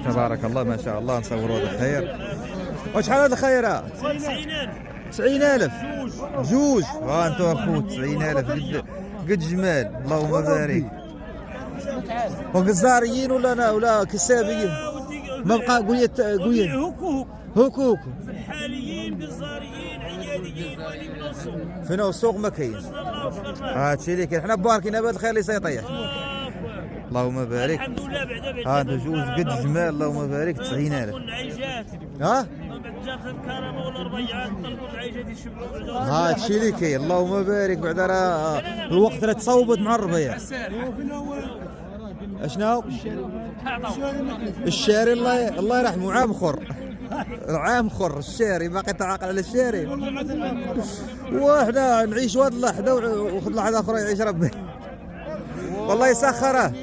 تبارك الله ما شاء الله، نصوروا هذا خير. وشحال هذا الخير؟ 90,000 جوج. ها انتم اخو 90,000 قد جمال، اللهم بارك. وقزاريين ولا كسابيين؟ ما بقى قوية هوكو حاليين قزاريين عياديين ولي بنص فينا السوق ما كاينش. هادشي اللي كاين، حنا باركين هذا الخير اللي سيطيح. اللهم بارك. الحمد لله. بعدا هذا جوج قد جمال، اللهم بارك. 90,000. العيشات ها جات الكرامه ولا الربيعات طلبوا العيشات يشبعوا. هادشي اللي كاين، اللهم بارك. بعدا راه الوقت راه تصوبت مع الربيع. اشنو؟ الشاري الله يرحمه، عام خر. عام خر الشاري باقي تعاقل على الشاري. وحنا نعيش هاد اللحظه وخذ لحظه اخرى يعيش ربي. والله يسخره.